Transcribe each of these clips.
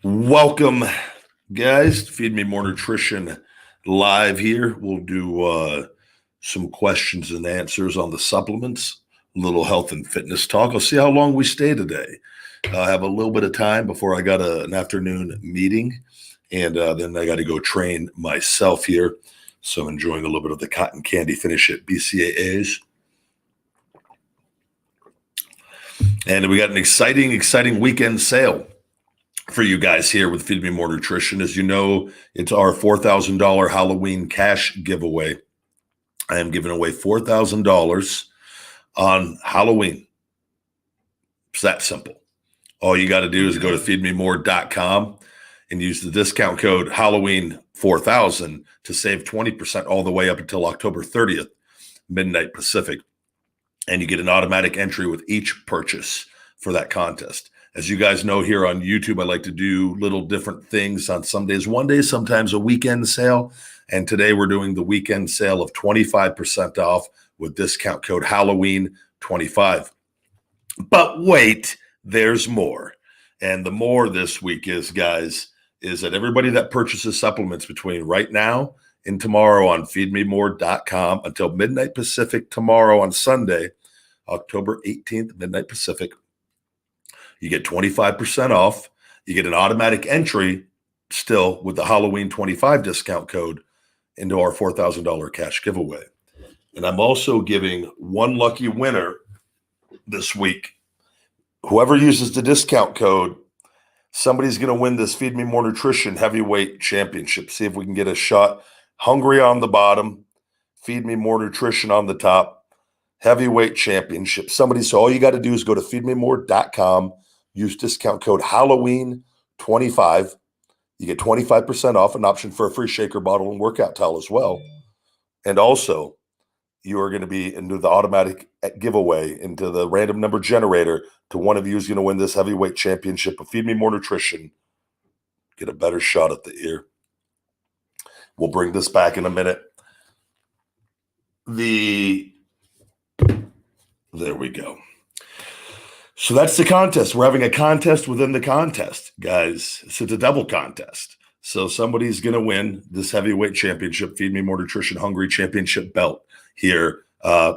Welcome, guys, to Feed Me More Nutrition live here. We'll do some questions and answers on the supplements, a little health and fitness talk. I'll see how long we stay today. I have a little bit of time before I got an afternoon meeting, and then I got to go train myself here. So enjoying a little bit of the cotton candy finish at BCAAs. And we got an exciting weekend sale for you guys here with Feed Me More Nutrition. As you know, it's our $4,000 Halloween cash giveaway. I am giving away $4,000 on Halloween. It's that simple. All you got to do is go to feedmemore.com and use the discount code Halloween4000 to save 20% all the way up until October 30th, midnight Pacific. And you get an automatic entry with each purchase for that contest. As you guys know, here on YouTube, I like to do little different things on some days. One day, sometimes a weekend sale. And today we're doing the weekend sale of 25% off with discount code Halloween25. But wait, there's more. And the more this week is, guys, is that everybody that purchases supplements between right now and tomorrow on feedmemore.com until midnight Pacific tomorrow on Sunday, October 18th, midnight Pacific, you get 25% off. You get an automatic entry still with the Halloween 25 discount code into our $4,000 cash giveaway. And I'm also giving one lucky winner this week. Whoever uses the discount code, somebody's going to win this Feed Me More Nutrition Heavyweight Championship. See if we can get a shot. Hungry on the bottom, Feed Me More Nutrition on the top, Heavyweight Championship. So all you got to do is go to feedmemore.com, use discount code Halloween25. You get 25% off, an option for a free shaker bottle and workout towel as well. And also, you are going to be into the automatic giveaway into the random number generator to one of you who's going to win this heavyweight championship of Feed Me More Nutrition. Get a better shot at the ear. We'll bring this back in a minute. There we go. So that's the contest. We're having a contest within the contest, guys. So it's a double contest. So somebody's going to win this heavyweight championship, Feed Me More Nutrition Hungry Championship belt here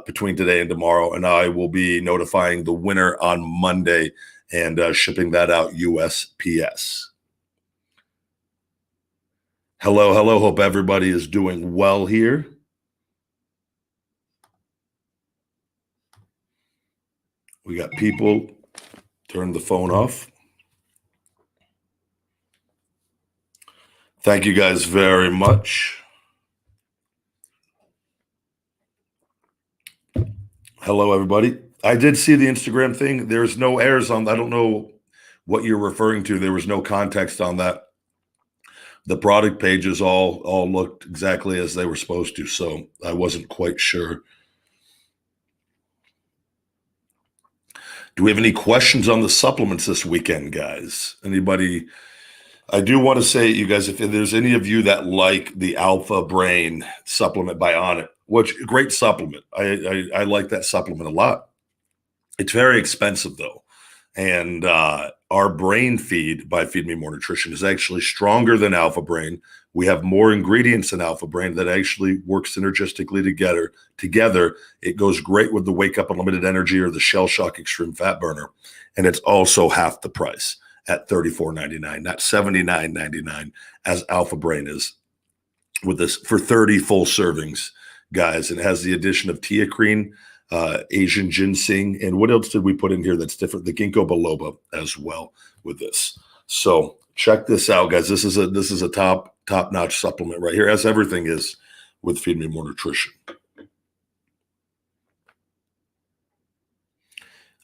between today and tomorrow. And I will be notifying the winner on Monday and shipping that out USPS. Hello. Hope everybody is doing well here. We got people. Turn the phone off. Thank you guys very much. Hello, everybody. I did see the Instagram thing. There's no errors on. I don't know what you're referring to. There was no context on that. The product pages all looked exactly as they were supposed to, so I wasn't quite sure. Do we have any questions on the supplements this weekend, guys? Anybody? I do want to say, you guys, if there's any of you that like the Alpha Brain supplement by Onnit, which great supplement. I like that supplement a lot. It's very expensive though. And our Brain Feed by Feed Me More Nutrition is actually stronger than Alpha Brain. We have more ingredients in Alpha Brain that actually work synergistically together. It goes great with the Wake Up Unlimited Energy or the Shell Shock Extreme Fat Burner. And it's also half the price at $34.99, not $79.99 as Alpha Brain is with this for 30 full servings, guys. And it has the addition of teacrine, Asian ginseng, and what else did we put in here that's different? The ginkgo biloba as well with this. So check this out, guys. This is a top-notch supplement right here, as everything is with Feed Me More Nutrition.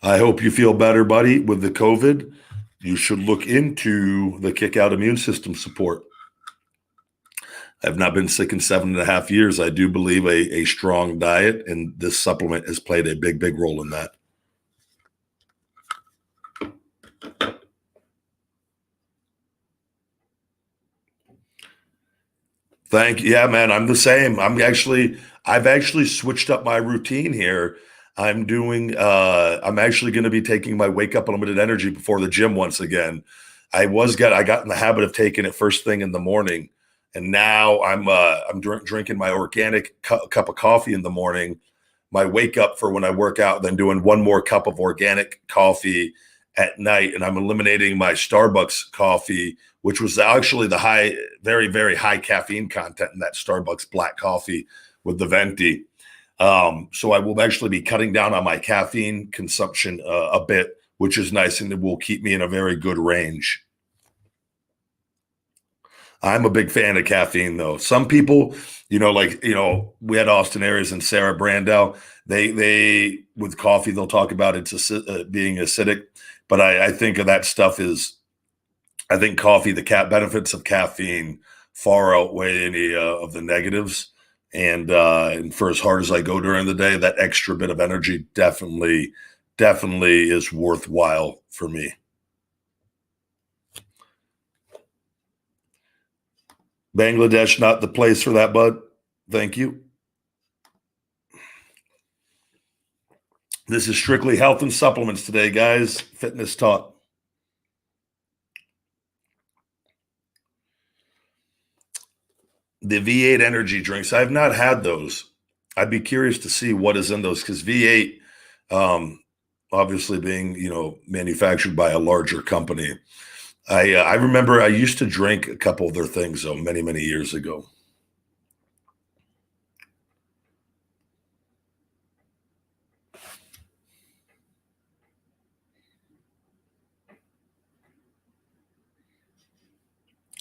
I hope you feel better, buddy, with the COVID. You should look into the Kick Out Immune System support. I've not been sick in 7.5 years. I do believe a strong diet, and this supplement has played a big role in that. Thank you. Yeah, man, I'm the same. I've actually switched up my routine here. I'm actually going to be taking my Wake Up Unlimited Energy before the gym once again. I got in the habit of taking it first thing in the morning, and now I'm drinking my organic cup of coffee in the morning, my wake up for when I work out, then doing one more cup of organic coffee at night, and I'm eliminating my Starbucks coffee, which was actually the very, very high caffeine content in that Starbucks black coffee with the venti. So I will actually be cutting down on my caffeine consumption a bit, which is nice, and it will keep me in a very good range. I'm a big fan of caffeine, though. Some people, we had Austin Aries and Sarah Brandel. They with coffee, they'll talk about being acidic, but I think of that stuff I think coffee, the benefits of caffeine far outweigh any of the negatives. And for as hard as I go during the day, that extra bit of energy definitely is worthwhile for me. Bangladesh, not the place for that, bud. Thank you. This is strictly health and supplements today, guys. Fitness talk. The V8 energy drinks, I've not had those. I'd be curious to see what is in those, because V8, obviously being, manufactured by a larger company. I remember I used to drink a couple of their things, though, many, many years ago.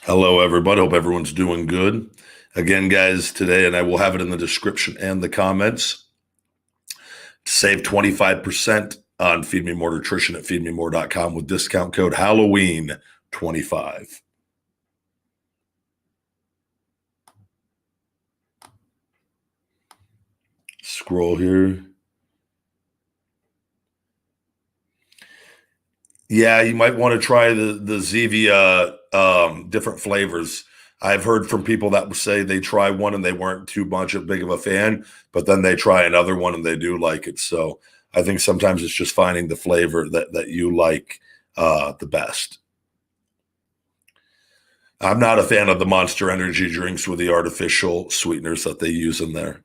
Hello, everybody. Hope everyone's doing good. Again, guys, today, and I will have it in the description and the comments, to save 25% on Feed Me More Nutrition at feedmemore.com with discount code Halloween25. Scroll here. Yeah, you might want to try the Zevia different flavors. I've heard from people that say they try one and they weren't too big of a fan, but then they try another one and they do like it. So I think sometimes it's just finding the flavor that you like the best. I'm not a fan of the Monster Energy drinks with the artificial sweeteners that they use in there.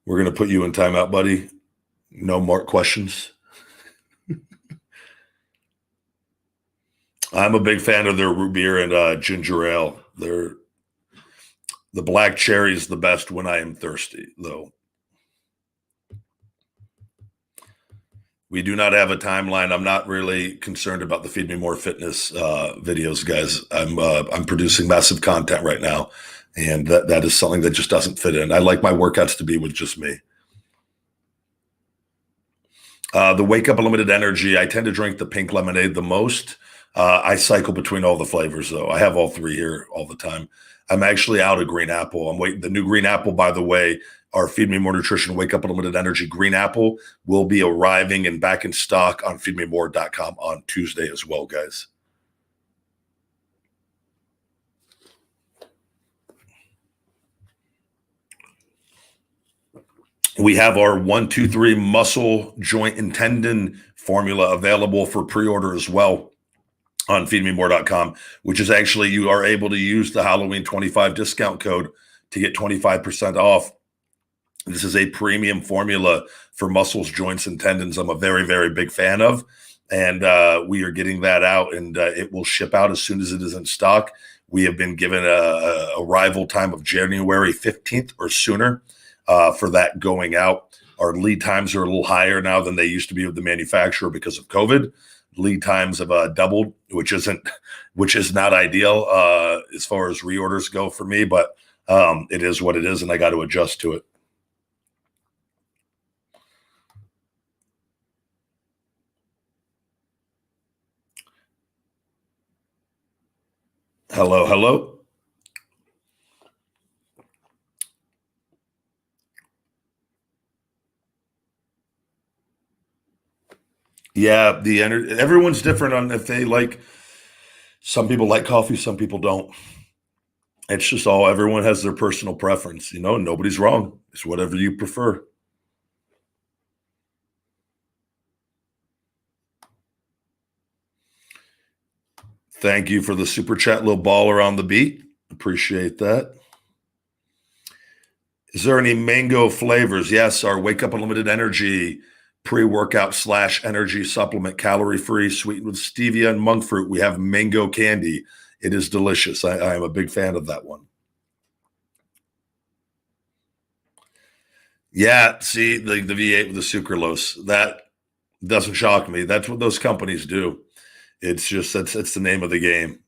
We're going to put you in timeout, buddy. No more questions. I'm a big fan of their root beer and ginger ale. The black cherry is the best when I am thirsty, though. We do not have a timeline. I'm not really concerned about the Feed Me More Fitness videos, guys. I'm producing massive content right now, and that is something that just doesn't fit in. I like my workouts to be with just me. The Wake Up Unlimited Energy, I tend to drink the pink lemonade the most. I cycle between all the flavors, though. I have all three here all the time. I'm actually out of green apple. I'm waiting. The new green apple, by the way, our Feed Me More Nutrition Wake Up Unlimited Energy green apple will be arriving and back in stock on feedmemore.com on Tuesday as well, guys. We have our 1-2-3 muscle, joint, and tendon formula available for pre-order as well on feedmemore.com, which is actually, you are able to use the Halloween 25 discount code to get 25% off. This is a premium formula for muscles, joints, and tendons I'm a very, very big fan of. And we are getting that out, and it will ship out as soon as it is in stock. We have been given a arrival time of January 15th or sooner for that going out. Our lead times are a little higher now than they used to be with the manufacturer because of COVID. Lead times have doubled, which is not ideal as far as reorders go for me, but it is what it is, and I got to adjust to it. Hello, hello. Yeah, everyone's different on if they like. Some people like coffee, some people don't. It's just everyone has their personal preference. Nobody's wrong. It's whatever you prefer. Thank you for the super chat, little baller on the beat. Appreciate that. Is there any mango flavors? Yes, our Wake Up Unlimited Energy pre-workout / energy supplement, calorie-free, sweetened with stevia and monk fruit. We have mango candy. It is delicious. I am a big fan of that one. Yeah, see, the V8 with the sucralose, that doesn't shock me. That's what those companies do. It's just that's the name of the game.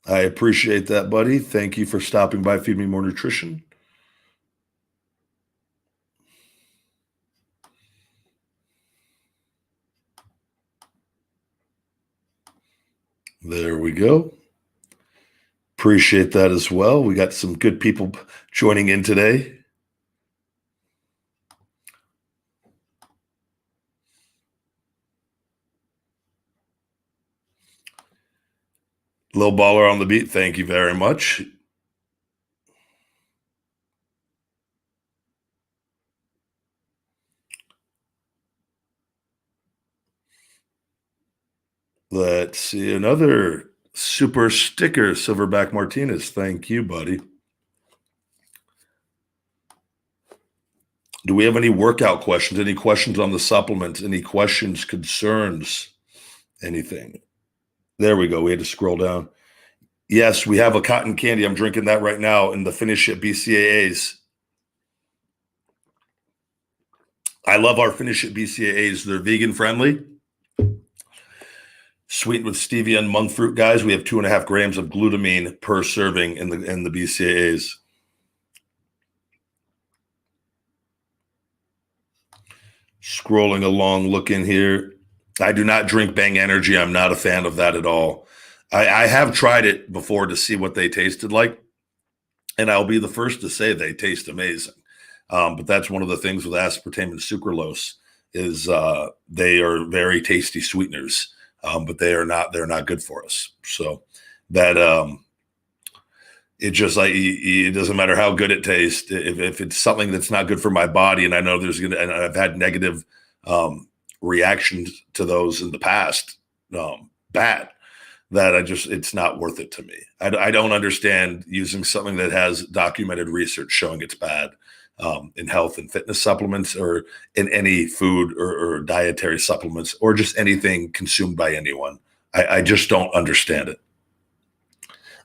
I appreciate that, buddy. Thank you for stopping by Feed Me More Nutrition. There we go. Appreciate that as well. We got some good people joining in today. Little baller on the beat. Thank you very much. Let's see another super sticker, Silverback Martinez. Thank you, buddy. Do we have any workout questions? Any questions on the supplements? Any questions, concerns, anything? There we go. We had to scroll down. Yes, we have a cotton candy. I'm drinking that right now in the Finish It BCAAs. I love our Finish It BCAAs. They're vegan friendly. Sweetened with stevia and monk fruit, guys. We have 2.5 grams of glutamine per serving in the BCAAs. Scrolling along, looking here. I do not drink Bang Energy. I'm not a fan of that at all. I have tried it before to see what they tasted like, and I'll be the first to say they taste amazing. But that's one of the things with aspartame and sucralose is they are very tasty sweeteners, but they're not good for us. So that it just like it doesn't matter how good it tastes. If it's something that's not good for my body, and I know and I've had negative reactions to those in the past, bad. That it's not worth it to me. I don't understand using something that has documented research showing it's bad in health and fitness supplements or in any food or dietary supplements or just anything consumed by anyone. I just don't understand it.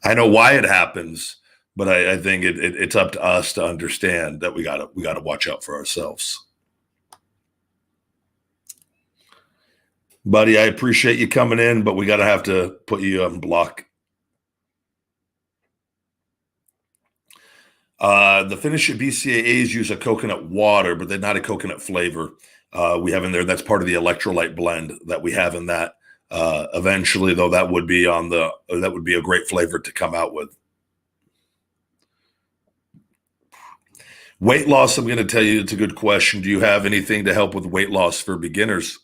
I know why it happens, but I think it's up to us to understand that we gotta watch out for ourselves. Buddy, I appreciate you coming in, but we gotta have to put you on block. The Finish It BCAAs use a coconut water, but they're not a coconut flavor. We have in there, that's part of the electrolyte blend that we have in that. Eventually, though, that would be a great flavor to come out with. Weight loss, I'm going to tell you, it's a good question. Do you have anything to help with weight loss for beginners?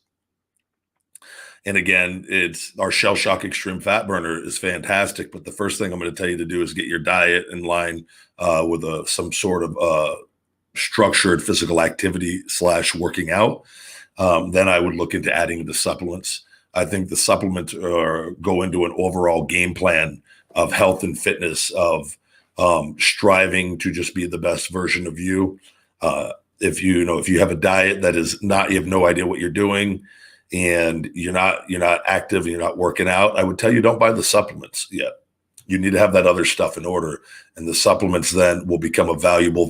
And again, it's our Shell Shock Extreme Fat Burner is fantastic. But the first thing I'm going to tell you to do is get your diet in line with some sort of structured physical activity / working out. Then I would look into adding the supplements. I think the supplements go into an overall game plan of health and fitness, of striving to just be the best version of you. If you have a diet that is not, you have no idea what you're doing, and you're not active and you're not working out, I would tell you don't buy the supplements yet. You need to have that other stuff in order, and the supplements then will become a valuable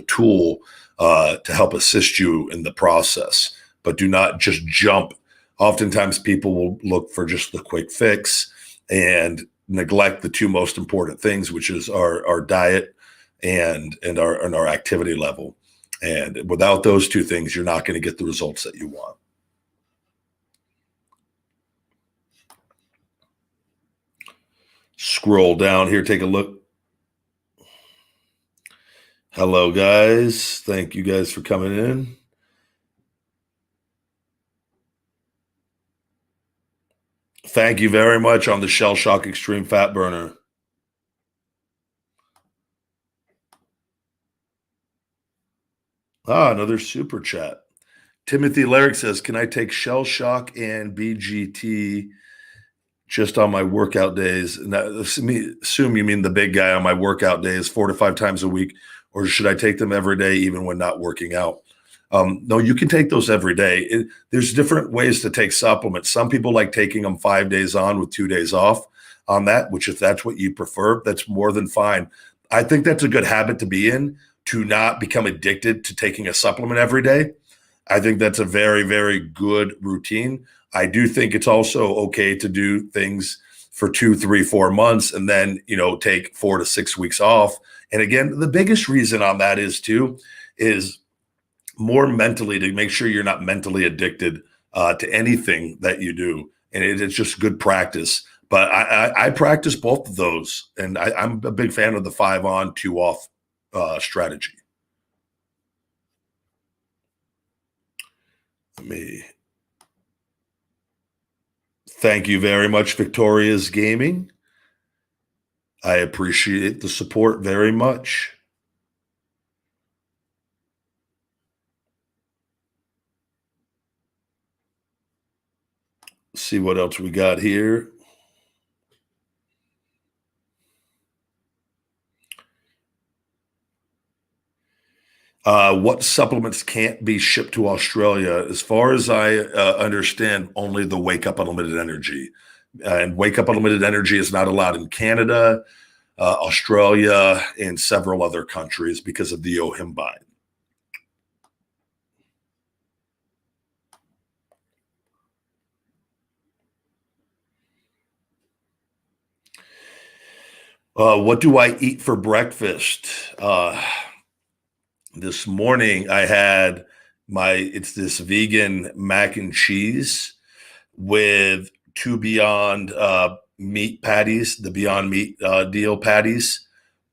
tool to help assist you in the process. But do not just jump. Oftentimes people will look for just the quick fix and neglect the two most important things, which is our diet and our activity level. And without those two things, you're not going to get the results that you want. Scroll down here, take a look. Hello, guys. Thank you guys for coming in. Thank you very much on the Shell Shock Extreme Fat Burner. Another super chat. Timothy Larrick says, can I take Shell Shock and BGT just on my workout days? And assume you mean the big guy on my workout days, 4 to 5 times a week, or should I take them every day even when not working out? No, you can take those every day. There's different ways to take supplements. Some people like taking them 5 days on with 2 days off on that, which if that's what you prefer, that's more than fine. I think that's a good habit to be in, to not become addicted to taking a supplement every day. I think that's a very, very good routine. I do think it's also okay to do things for 2, 3, 4 months and then, take 4 to 6 weeks off. And again, the biggest reason on that is more mentally, to make sure you're not mentally addicted to anything that you do. And it's just good practice. But I practice both of those. And I'm a big fan of the 5 on, 2 off strategy. Thank you very much, Victoria's Gaming. I appreciate the support very much. Let's see what else we got here. What supplements can't be shipped to Australia? As far as I understand, only the Wake Up Unlimited Energy. And Wake Up Unlimited Energy is not allowed in Canada, Australia, and several other countries because of the OHIM-BI. What do I eat for breakfast? This morning I had it's this vegan mac and cheese with 2 Beyond meat patties, the Beyond Meat deal patties,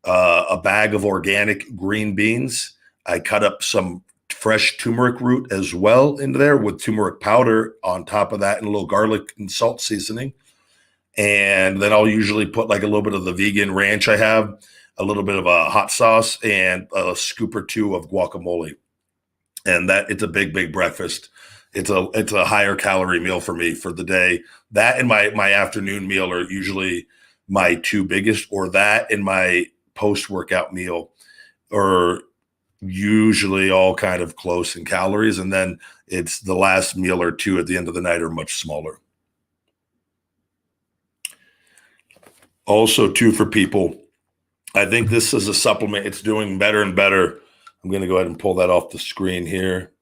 a bag of organic green beans. I cut up some fresh turmeric root as well into there with turmeric powder on top of that and a little garlic and salt seasoning. And then I'll usually put like a little bit of the vegan ranch I have, a little bit of a hot sauce, and a scoop or 2 of guacamole. And that it's a big, big breakfast. It's a higher calorie meal for me for the day. That and my afternoon meal are usually my 2 biggest, or that and my post-workout meal are usually all kind of close in calories. And then it's the last meal or 2 at the end of the night are much smaller. Also, too, for people, I think this is a supplement. It's doing better and better. I'm going to go ahead and pull that off the screen here.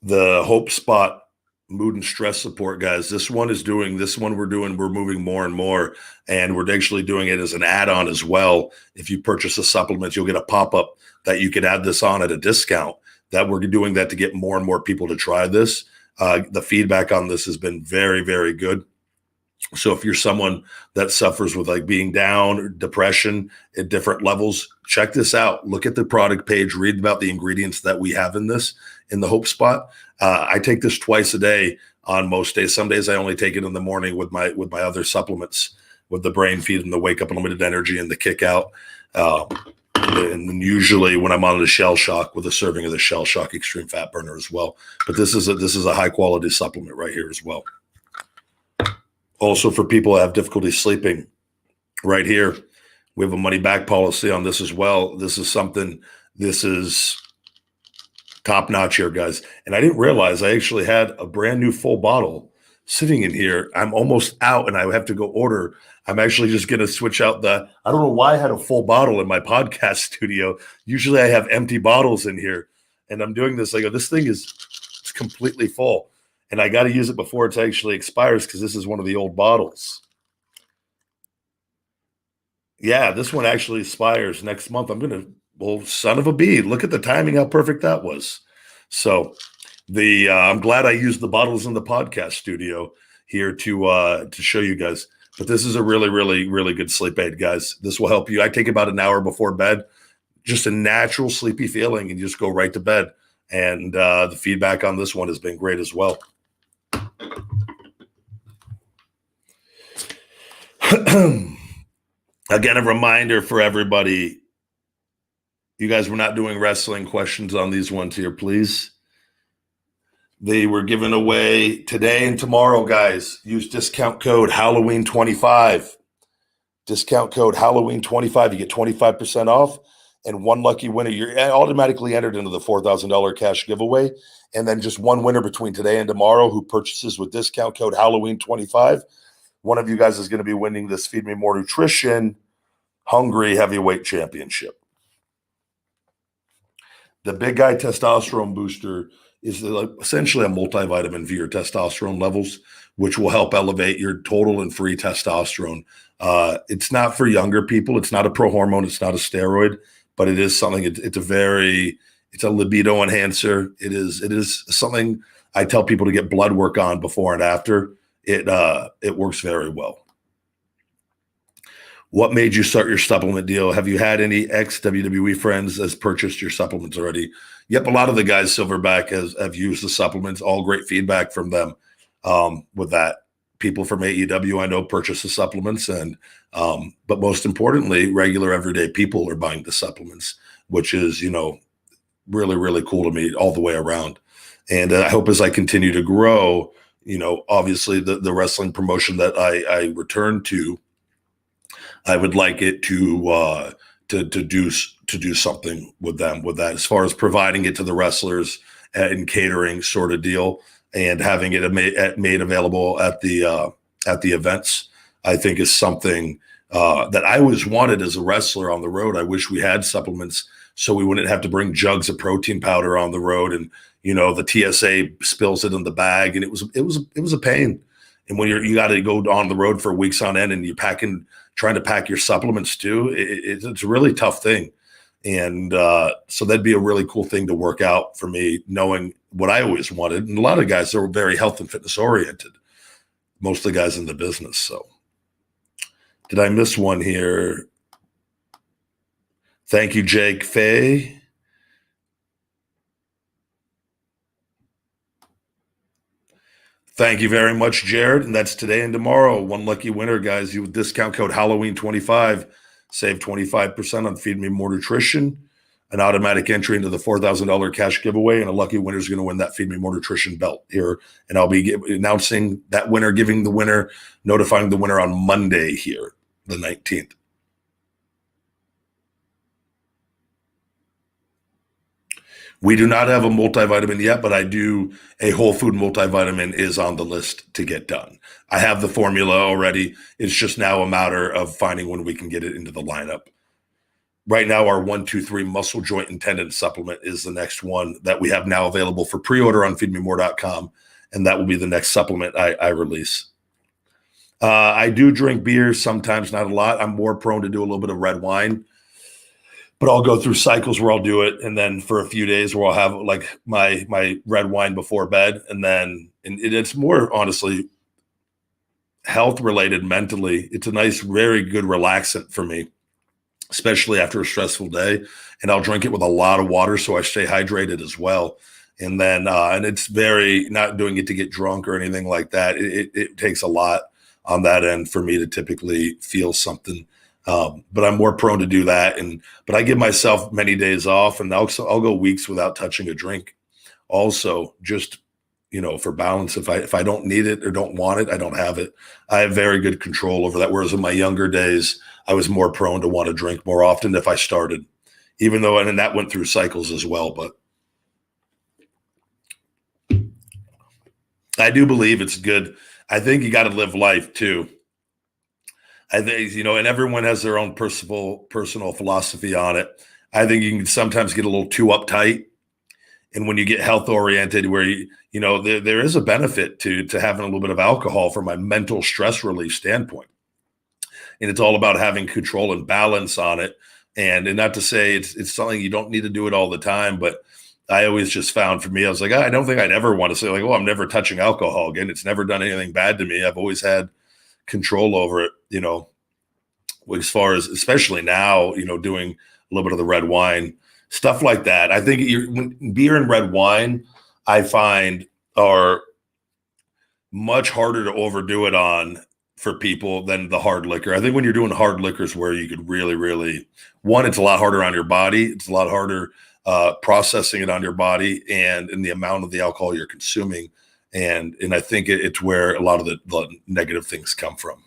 The Hope Spot mood and stress support, guys. We're moving more and more, and we're actually doing it as an add-on as well. If you purchase a supplement, you'll get a pop-up that you could add this on at a discount. That we're doing that to get more and more people to try this. The feedback on this has been very, very good. So if you're someone that suffers with like being down or depression at different levels, check this out. Look at the product page, read about the ingredients that we have in the Hope Spot. I take this twice a day on most days. Some days I only take it in the morning with my other supplements, with the Brain Feed and the Wake Up Unlimited Energy and the Kick Out. And then usually when I'm on the Shell Shock, with a serving of the Shell Shock Extreme Fat Burner as well. But this is a high quality supplement right here as well. Also, for people who have difficulty sleeping, right here, we have a money back policy on this as well. This is top notch here, guys. And I didn't realize I actually had a brand new full bottle sitting in here. I'm almost out and I have to go order. I'm actually just going to switch out I don't know why I had a full bottle in my podcast studio. Usually I have empty bottles in here, and I'm doing this. I go, this thing it's completely full. And I got to use it before it actually expires because this is one of the old bottles. Yeah, this one actually expires next month. Son of a bee. Look at the timing, how perfect that was. So I'm glad I used the bottles in the podcast studio here to show you guys. But this is a really, really, really good sleep aid, guys. This will help you. I take about an hour before bed, just a natural sleepy feeling, and you just go right to bed. And the feedback on this one has been great as well. Again, a reminder for everybody, you guys, we're not doing wrestling questions on these ones here, please. They were given away today and tomorrow, guys. Use discount code Halloween25. Discount code Halloween25. You get 25% off. And one lucky winner, you're automatically entered into the $4,000 cash giveaway. And then just one winner between today and tomorrow who purchases with discount code Halloween25. One of you guys is going to be winning this Feed Me More Nutrition Hungry Heavyweight Championship. The Big Guy Testosterone Booster is essentially a multivitamin for your testosterone levels, which will help elevate your total and free testosterone. It's not for younger people. It's not a prohormone. It's not a steroid, but it is something. It's a libido enhancer. It is something I tell people to get blood work on before and after. It works very well. What made you start your supplement deal? Have you had any ex-WWE friends that's purchased your supplements already? Yep, a lot of the guys, Silverback, have used the supplements. All great feedback from them with that. People from AEW I know purchase the supplements, but most importantly, regular everyday people are buying the supplements, which is really, really cool to me all the way around. And I hope as I continue to grow, obviously the wrestling promotion that I return to, I would like it to do something with them with that, as far as providing it to the wrestlers and catering sort of deal, and having it made available at the events. I think is something that I always wanted as a wrestler on the road. I wish we had supplements so we wouldn't have to bring jugs of protein powder on the road, and the TSA spills it in the bag, and it was a pain. And when you got to go on the road for weeks on end, and you're trying to pack your supplements too, it's a really tough thing. And so that'd be a really cool thing to work out for me, knowing what I always wanted. And a lot of guys are very health and fitness oriented, most of the guys in the business. So did I miss one here? Thank you, Jake Faye. Thank you very much, Jared. And that's today and tomorrow. One lucky winner, guys. You with discount code Halloween25, save 25% on Feed Me More Nutrition, an automatic entry into the $4,000 cash giveaway, and a lucky winner is going to win that Feed Me More Nutrition belt here. And I'll be announcing that winner, notifying the winner on Monday here, the 19th. We do not have a multivitamin yet, but a whole food multivitamin is on the list to get done. I have the formula already. It's just now a matter of finding when we can get it into the lineup. Right now, our 1-2-3 muscle, joint, and tendon supplement is the next one that we have now available for pre-order on feedmemore.com, and that will be the next supplement I release. I do drink beer sometimes, not a lot. I'm more prone to do a little bit of red wine. But I'll go through cycles where I'll do it, and then for a few days where I'll have like my red wine before bed, and it's more honestly health related mentally. It's a nice, very good relaxant for me, especially after a stressful day. And I'll drink it with a lot of water so I stay hydrated as well. And then and it's very not doing it to get drunk or anything like that. It takes a lot on that end for me to typically feel something. But I'm more prone to do that. But I give myself many days off, and I'll go weeks without touching a drink. Also, just, for balance, if I don't need it or don't want it, I don't have it. I have very good control over that. Whereas in my younger days, I was more prone to want to drink more often if I started, even though, and that went through cycles as well. But I do believe it's good. I think you got to live life too. I think, and everyone has their own personal philosophy on it. I think you can sometimes get a little too uptight. And when you get health oriented, where there is a benefit to having a little bit of alcohol from a mental stress relief standpoint. And it's all about having control and balance on it. And not to say it's something you don't need to do it all the time, but I always just found for me, I was like, I don't think I'd ever want to say like, oh, I'm never touching alcohol again. It's never done anything bad to me. I've always had control over it, as far as, especially now, doing a little bit of the red wine, stuff like that. I think beer and red wine, I find, are much harder to overdo it on for people than the hard liquor. I think when you're doing hard liquors where you could really, really, one, it's a lot harder on your body. It's a lot harder processing it on your body and in the amount of the alcohol you're consuming. And I think it's where a lot of the negative things come from.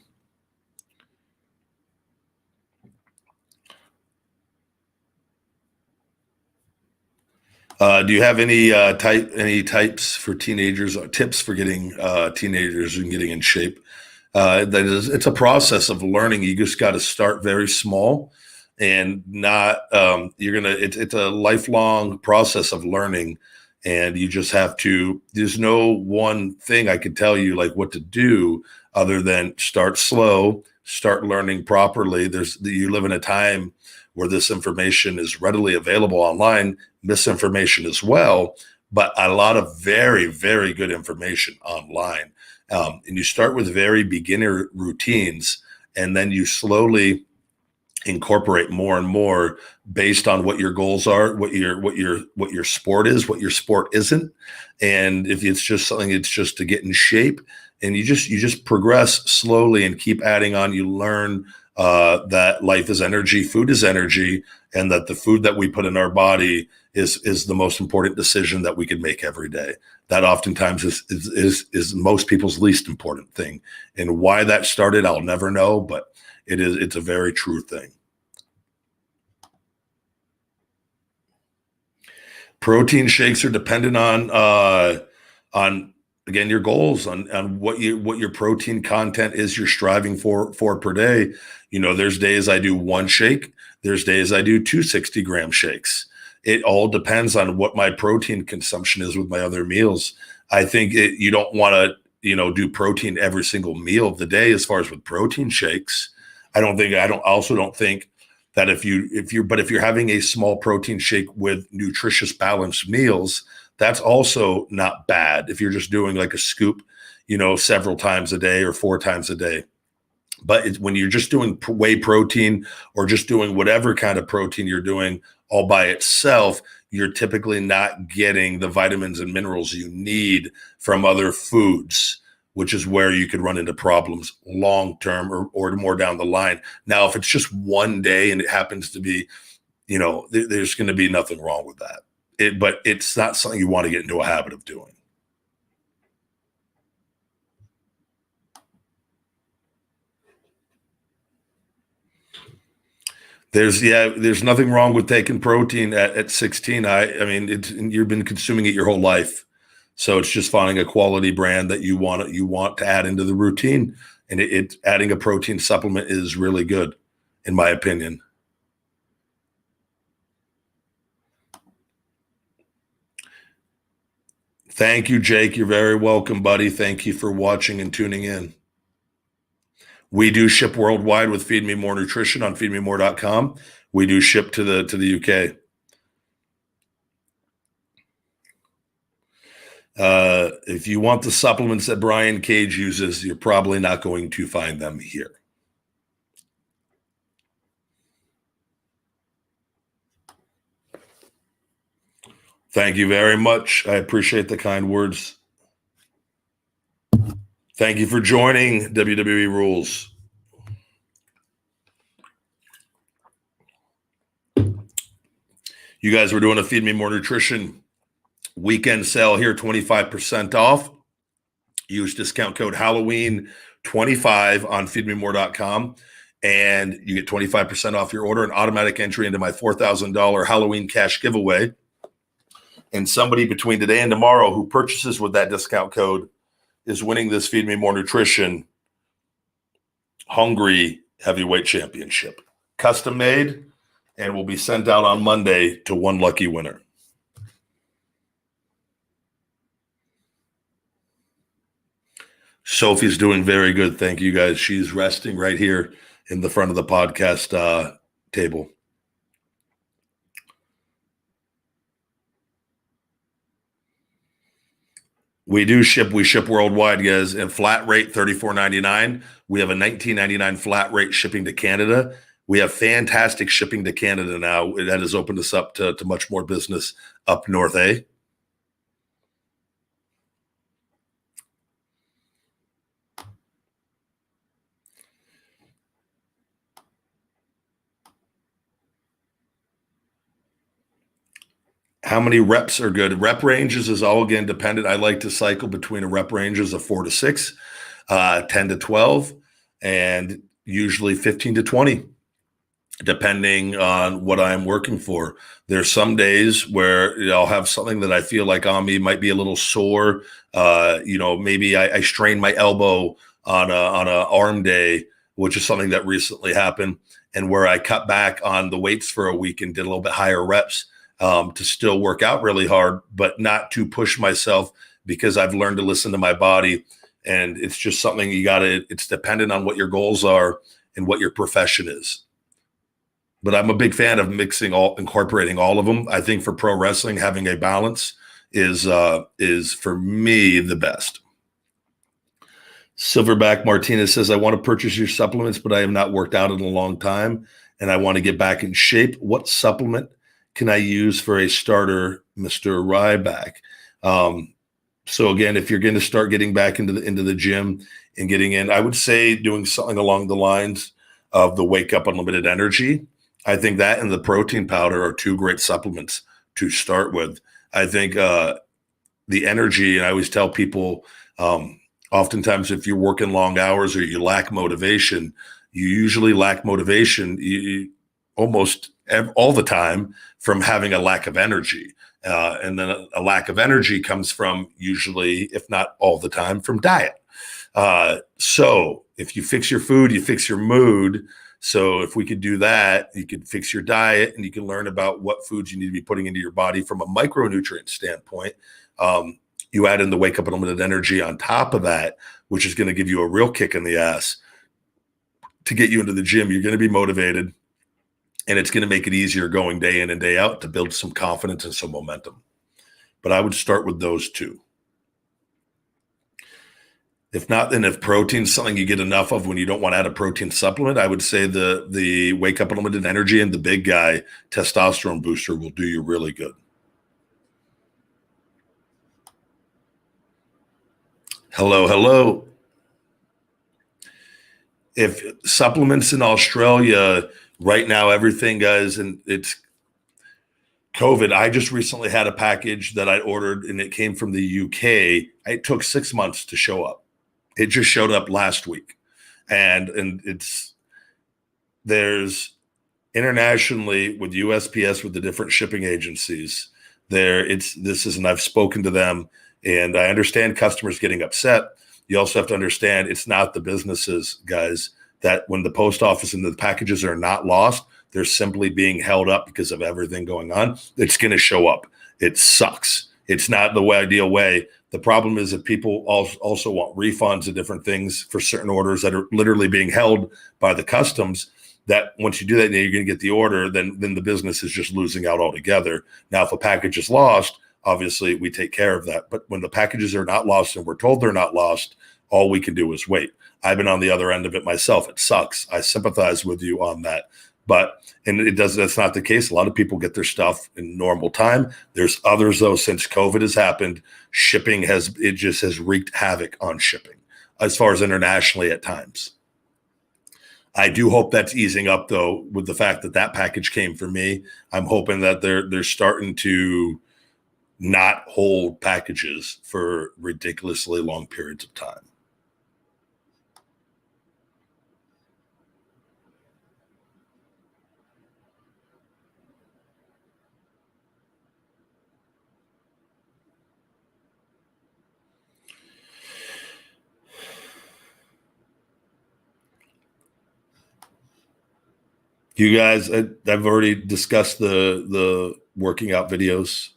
Do you have any types for teenagers, or tips for getting teenagers and getting in shape? It's a process of learning. You just got to start very small, and not it's a lifelong process of learning, and you just have to. There's no one thing I could tell you like what to do other than start slow, start learning properly. You live in a time where this information is readily available online, misinformation as well, but a lot of very, very good information online. And you start with very beginner routines, and then you slowly incorporate more and more based on what your goals are, what your sport is, what your sport isn't. And if it's just something, it's just to get in shape, and you just progress slowly and keep adding on. You learn that life is energy, food is energy, and that the food that we put in our body is the most important decision that we can make every day. That oftentimes is most people's least important thing. And why that started, I'll never know, but it's a very true thing. Protein shakes are dependent on again your goals, on what your protein content is you're striving for per day. There's days I do one shake, there's days I do 260-gram shakes. It all depends on what my protein consumption is with my other meals. I think you don't want to do protein every single meal of the day. As far as with protein shakes, I also don't think that if you're having a small protein shake with nutritious balanced meals, that's also not bad. If you're just doing like a scoop, several times a day or 4 times a day. But when you're just doing whey protein or just doing whatever kind of protein you're doing all by itself, you're typically not getting the vitamins and minerals you need from other foods, which is where you could run into problems long term or more down the line. Now, if it's just one day and it happens to be, there's going to be nothing wrong with that. But it's not something you want to get into a habit of doing. There's nothing wrong with taking protein at 16. I mean, you've been consuming it your whole life. So it's just finding a quality brand that you want to add into the routine. And adding a protein supplement is really good, in my opinion. Thank you, Jake. You're very welcome, buddy. Thank you for watching and tuning in. We do ship worldwide with Feed Me More Nutrition on feedmemore.com. We do ship to the UK. If you want the supplements that Brian Cage uses, you're probably not going to find them here. Thank you very much. I appreciate the kind words. Thank you for joining WWE Rules. You guys were doing a Feed Me More Nutrition weekend sale here, 25% off. Use discount code Halloween25 on feedmemore.com, and you get 25% off your order and automatic entry into my $4,000 Halloween cash giveaway. And somebody between today and tomorrow who purchases with that discount code is winning this Feed Me More Nutrition Hungry Heavyweight Championship. Custom made, and will be sent out on Monday to one lucky winner. Sophie's doing very good. Thank you, guys. She's resting right here in the front of the podcast table. We ship worldwide, guys, and flat rate $34.99. We have a $19.99 flat rate shipping to Canada. We have fantastic shipping to Canada now. That has opened us up to much more business up north, eh? How many reps are good? Rep ranges is all again dependent. I like to cycle between a rep ranges of 4 to 6, 10 to 12, and usually 15 to 20, depending on what I'm working for. There's some days where I'll have something that I feel like on me might be a little sore. Maybe I strain my elbow on a arm day, which is something that recently happened, and where I cut back on the weights for a week and did a little bit higher reps to still work out really hard, but not to push myself, because I've learned to listen to my body. And it's just something it's dependent on what your goals are and what your profession is. But I'm a big fan of incorporating all of them. I think for pro wrestling, having a balance is for me the best. Silverback Martinez says, I want to purchase your supplements, but I have not worked out in a long time and I want to get back in shape. What supplement can I use for a starter, Mr. Ryback? So again, if you're going to start getting back into the gym and getting in, I would say doing something along the lines of the Wake Up Unlimited Energy. I think that and the protein powder are two great supplements to start with. I think the energy, and I always tell people, oftentimes if you're working long hours or you lack motivation, you usually lack motivation almost all the time from having a lack of energy. And then a lack of energy comes from usually, if not all the time, from diet. So if you fix your food, you fix your mood. So if we could do that, you could fix your diet and you can learn about what foods you need to be putting into your body from a micronutrient standpoint. You add in the Wake Up Unlimited Energy on top of that, which is going to give you a real kick in the ass to get you into the gym. You're going to be motivated, and it's going to make it easier going day in and day out to build some confidence and some momentum. But I would start with those two. If not, then if protein's something you get enough of when you don't want to add a protein supplement, I would say the Wake Up Unlimited Energy and the big guy testosterone booster will do you really good. Hello. If supplements in Australia right now, everything, guys, and it's COVID. I just recently had a package that I ordered and it came from the UK. It took 6 months to show up. It just showed up last week. And there's internationally with USPS, with the different shipping agencies and I've spoken to them, and I understand customers getting upset. You also have to understand it's not the businesses, guys, that when the post office and the packages are not lost, they're simply being held up because of everything going on. It's going to show up. It sucks. It's not the ideal way. The problem is that people also want refunds and different things for certain orders that are literally being held by the customs, that once you do that, you're going to get the order, then the business is just losing out altogether. Now, if a package is lost, obviously we take care of that. But when the packages are not lost and we're told they're not lost, all we can do is wait. I've been on the other end of it myself. It sucks. I sympathize with you on that. That's not the case. A lot of people get their stuff in normal time. There's others, though, since COVID has happened, shipping has wreaked havoc on shipping as far as internationally at times. I do hope that's easing up, though, with the fact that package came for me. I'm hoping that they're starting to not hold packages for ridiculously long periods of time. You guys, I've already discussed the working out videos.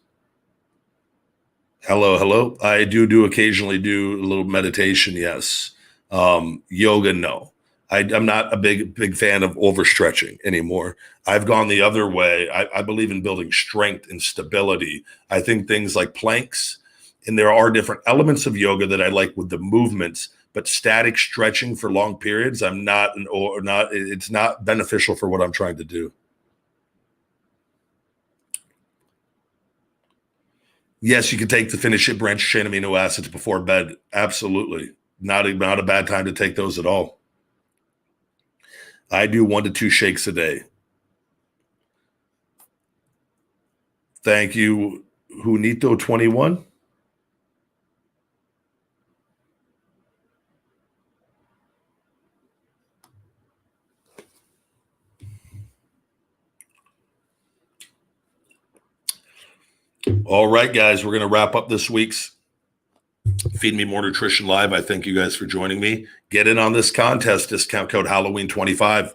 Hello. I do occasionally do a little meditation. Yes. Yoga. No, I'm not a big fan of overstretching anymore. I've gone the other way. I believe in building strength and stability. I think things like planks, and there are different elements of yoga that I like with the movements, but static stretching for long periods, it's not beneficial for what I'm trying to do. Yes, you can take the finish it branched chain amino acids before bed. Absolutely. Not a bad time to take those at all. I do 1 to 2 shakes a day. Thank you. Junito 21. All right, guys, we're going to wrap up this week's Feed Me More Nutrition Live. I thank you guys for joining me. Get in on this contest. Discount code Halloween25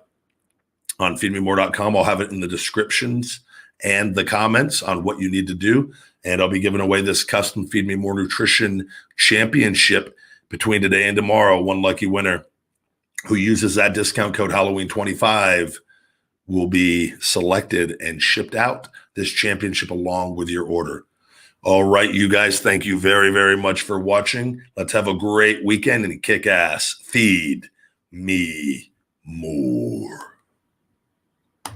on feedmemore.com. I'll have it in the descriptions and the comments on what you need to do. And I'll be giving away this custom Feed Me More Nutrition Championship between today and tomorrow. One lucky winner who uses that discount code Halloween25 will be selected and shipped out this championship along with your order. All right, you guys, thank you very, very much for watching. Let's have a great weekend and kick ass. Feed me more.